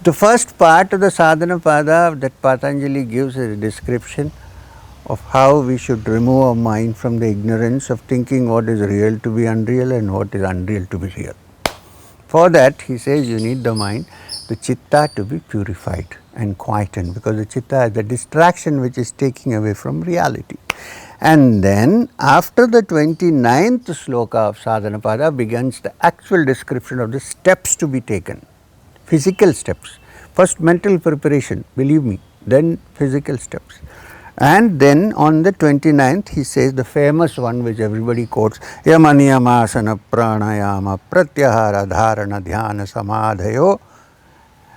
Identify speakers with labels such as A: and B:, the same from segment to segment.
A: The first part of the sadhana pada that Patanjali gives is a description of how we should remove our mind from the ignorance of thinking what is real to be unreal and what is unreal to be real. For that, he says you need the mind, the chitta, to be purified and quietened, because the chitta is the distraction which is taking away from reality. And then after the 29th sloka of Sadhanapada begins the actual description of the steps to be taken, physical steps. First mental preparation, believe me, then physical steps. And then on the 29th he says the famous one which everybody quotes, Yama and Niyama, Asana, Pranayama, Pratyahara, Dharana, Dhyana, Samadhayo,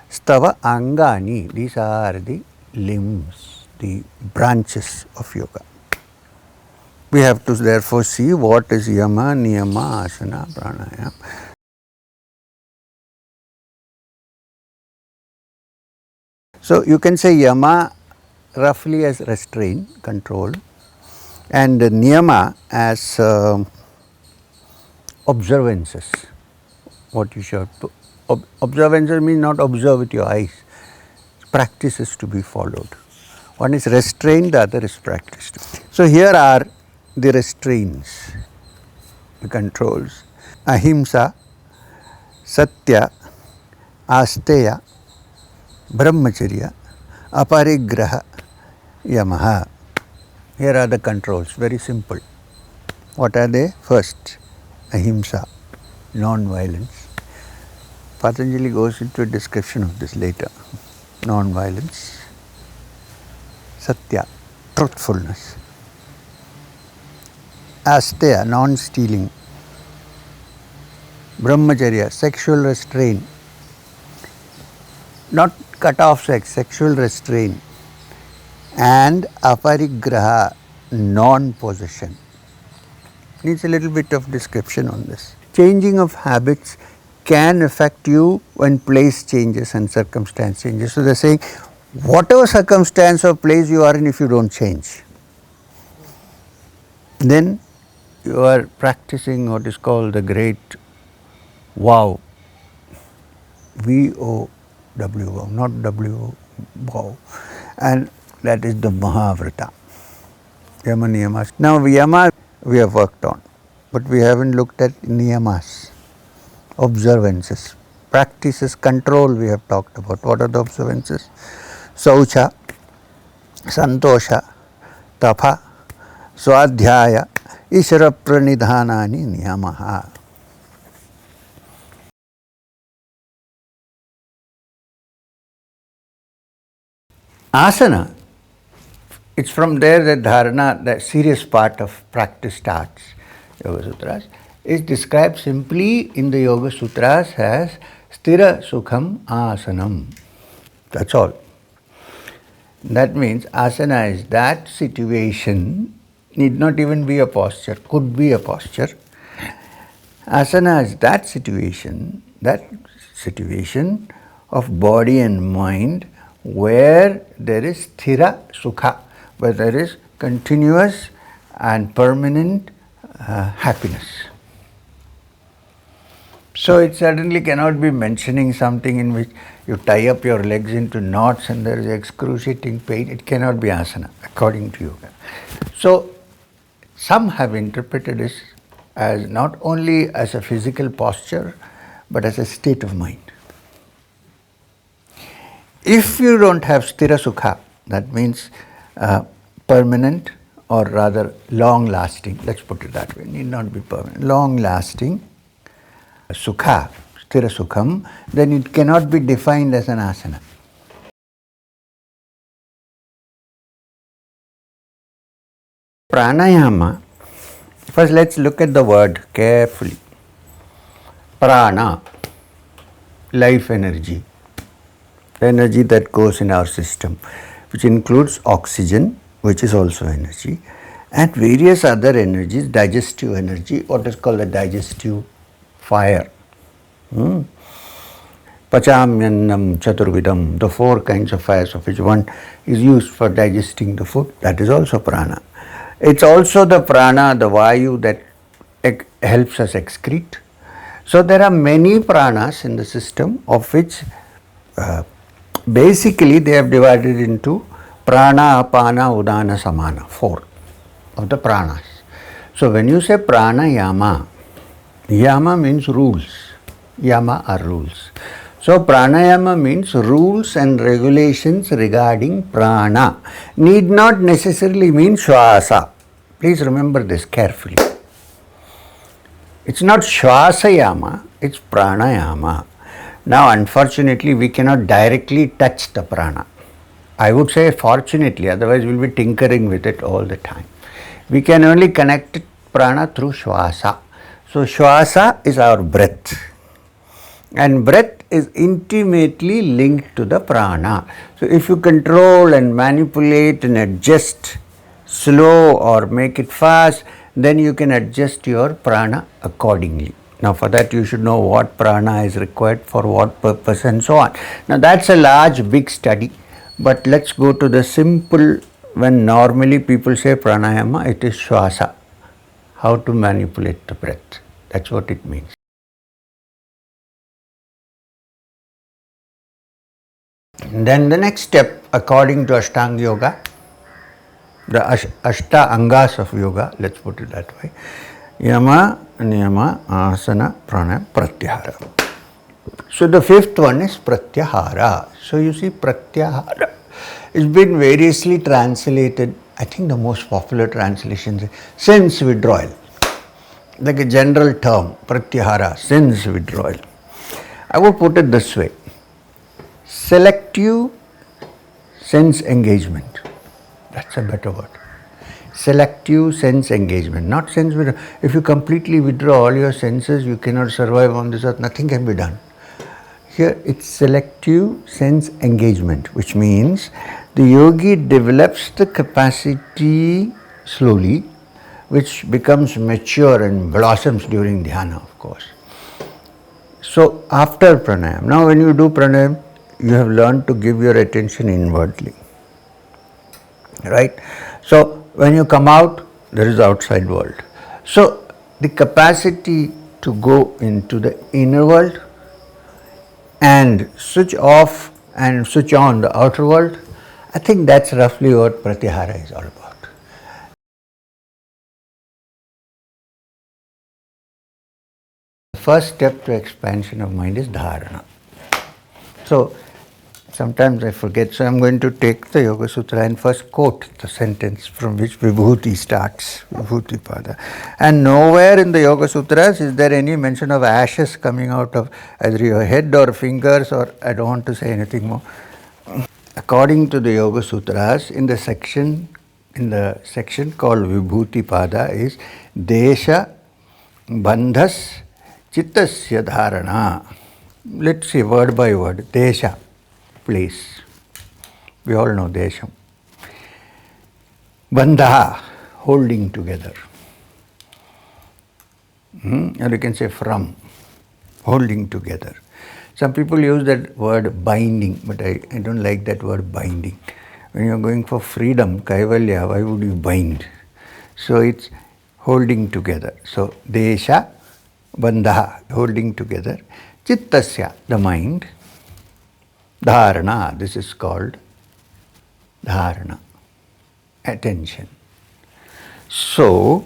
A: Stava Angani. These are the limbs, the branches of yoga. We have to therefore see what is Yama, Niyama, Asana, Pranayama. So you can say Yama roughly as restraint, control, and Niyama as observances. What you should observances means not observe with your eyes, practices to be followed. One is restraint, the other is practiced. So here are the restraints, the controls: ahimsa, satya, asteya, brahmacharya, aparigraha, yamaha. Here are the controls, very simple. What are they? First, ahimsa, non-violence. Patanjali goes into a description of this later. Non-violence. Satya, truthfulness. Asteya, non-stealing. Brahmacharya, sexual restraint. Not cut off sex, sexual restraint. And aparigraha, non-possession. Needs a little bit of description on this. Changing of habits can affect you when place changes and circumstance changes. So they are saying, whatever circumstance or place you are in, if you don't change, then you are practicing what is called the great vow. V-O-W, not W, vow. And that is the Mahavrata. Yama Niyamas. Now Yama we have worked on, but we haven't looked at Niyamas, observances. Practices, control we have talked about. What are the observances? Saucha, Santosha, Tapa, Swadhyaya, Ishara Pranidhanani Niyamaha. Asana, it's from there that Dharana, the serious part of practice starts. Yoga Sutras is described simply in the Yoga Sutras as Sthira Sukham Asanam. That's all. That means asana is that situation, need not even be a posture, could be a posture. Asana is that situation of body and mind where there is sthira sukha, where there is continuous and permanent happiness. So it certainly cannot be mentioning something in which you tie up your legs into knots and there is excruciating pain. It cannot be asana according to yoga. So some have interpreted this as not only as a physical posture but as a state of mind. If you don't have sthira sukha, that means permanent or rather long lasting, let's put it that way, it need not be permanent, long lasting sukha, sthira sukham, then it cannot be defined as an asana. Pranayama, first let's look at the word carefully. Prana, life energy, the energy that goes in our system, which includes oxygen, which is also energy, and various other energies, digestive energy, what is called the digestive fire. Pachamyannam chaturvidam, the four kinds of fires of which one is used for digesting the food, that is also prana. It's also the prana, the vayu that helps us excrete. So there are many pranas in the system, of which Basically, they have divided into prana, apana, udana, samana, 4 of the pranas. So when you say pranayama, yama means rules. Yama are rules. So pranayama means rules and regulations regarding prana. Need not necessarily mean shwasa. Please remember this carefully. It's not shwasayama, it's pranayama. Now unfortunately we cannot directly touch the prana. I would say fortunately, otherwise we'll be tinkering with it all the time. We can only connect prana through shwasa. So shwasa is our breath, and breath is intimately linked to the prana. So if you control and manipulate and adjust slow or make it fast, then you can adjust your prana accordingly. Now for that you should know what prana is required for what purpose and so on. Now that's a large big study, but let's go to the simple. When normally people say pranayama, it is shwasa, how to manipulate the breath. That's what it means. And then the next step, according to AshtangaYoga, the Ashta Angas of yoga, let's put it that way: Yama, Niyama, Asana, Pranayama, Pratyahara. So the fifth one is Pratyahara. So you see, Pratyahara, it's been variously translated. I think the most popular translation is sense withdrawal, like a general term, Pratyahara, sense withdrawal. I would put it this way: selective sense engagement. That's a better word. Selective sense engagement, not sense withdrawal. If you completely withdraw all your senses, you cannot survive on this earth, nothing can be done. Here it's selective sense engagement, which means the yogi develops the capacity slowly, which becomes mature and blossoms during Dhyana, of course. So after pranayama, now when you do pranayama, you have learned to give your attention inwardly, right? So when you come out, there is the outside world. So the capacity to go into the inner world and switch off and switch on the outer world, I think that's roughly what Pratyahara is all about. The first step to expansion of mind is Dharana. So sometimes I forget, so I'm going to take the Yoga Sutra and first quote the sentence from which Vibhuti starts, Vibhuti Pada. And nowhere in the Yoga Sutras is there any mention of ashes coming out of either your head or fingers, or I don't want to say anything more. According to the Yoga Sutras, in the section called Vibhuti Pada is Desha Bandhas Chittasya Dharana. Let's see word by word. Desha, place. We all know Desham. Bandha, holding together. Or you can say from, holding together. Some people use that word binding, but I don't like that word binding. When you're going for freedom, kaivalya, why would you bind? So it's holding together. So desha, bandha, holding together. Chittasya, the mind. Dharana, this is called dharana, attention. So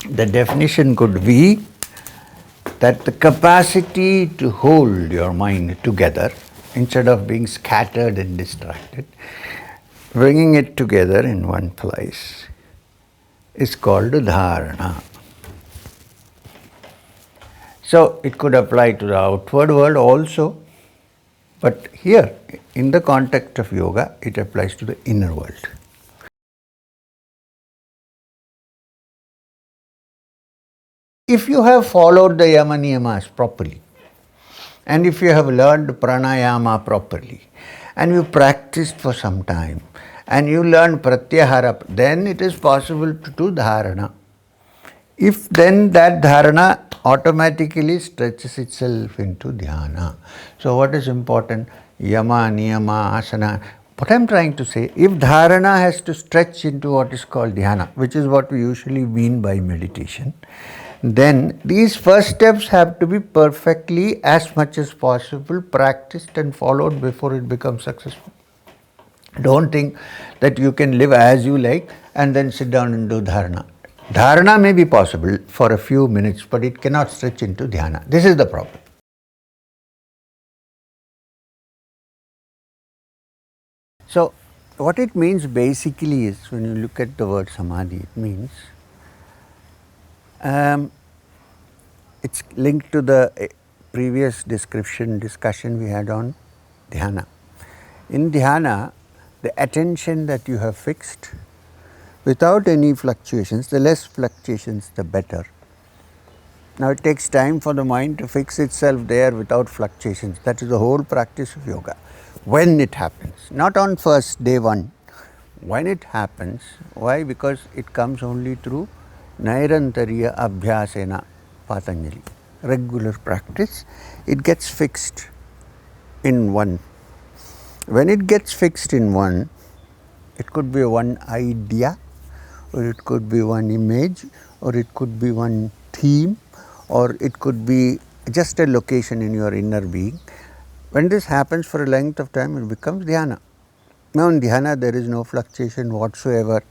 A: the definition could be that the capacity to hold your mind together instead of being scattered and distracted, bringing it together in one place is called dharana. So it could apply to the outward world also, but here in the context of yoga it applies to the inner world. If you have followed the Yama and Niyamas properly, and if you have learned pranayama properly, and you practiced for some time, and you learn pratyahara, then it is possible to do dharana. If then that dharana automatically stretches itself into dhyana. So what is important? Yama, niyama, asana. What I am trying to say, if dharana has to stretch into what is called dhyana, which is what we usually mean by meditation, then these first steps have to be perfectly, as much as possible, practiced and followed before it becomes successful. Don't think that you can live as you like and then sit down and do dharana. Dharana may be possible for a few minutes, but it cannot stretch into dhyana. This is the problem. So, what it means basically is, when you look at the word samadhi, it means it's linked to the previous discussion we had on dhyana. In dhyana, the attention that you have fixed without any fluctuations, the less fluctuations, the better. Now, it takes time for the mind to fix itself there without fluctuations. That is the whole practice of yoga. When it happens, not on first day one. When it happens, why? Because it comes only through Nairantariya Abhyasena Patanjali. Regular practice, it gets fixed in one. When it gets fixed in one, it could be one idea, or it could be one image, or it could be one theme, or it could be just a location in your inner being. When this happens for a length of time, it becomes dhyana. Now, in dhyana, there is no fluctuation whatsoever,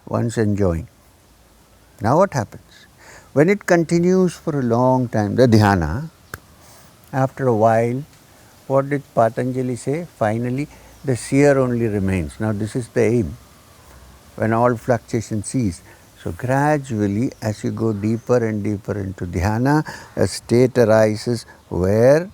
A: one's enjoying. Now, what happens? When it continues for a long time, the dhyana, after a while, what did Patanjali say? Finally, the seer only remains. Now, this is the aim, when all fluctuation cease. So, gradually, as you go deeper and deeper into dhyana, a state arises where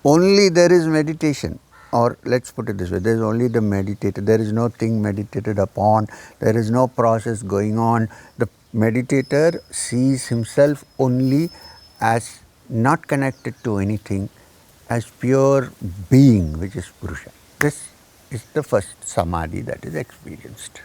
A: only there is meditation, or let's put it this way, there is only the meditator, there is no thing meditated upon, there is no process going on. The meditator sees himself only as not connected to anything, as pure being, which is Purusha. This is the first samadhi that is experienced.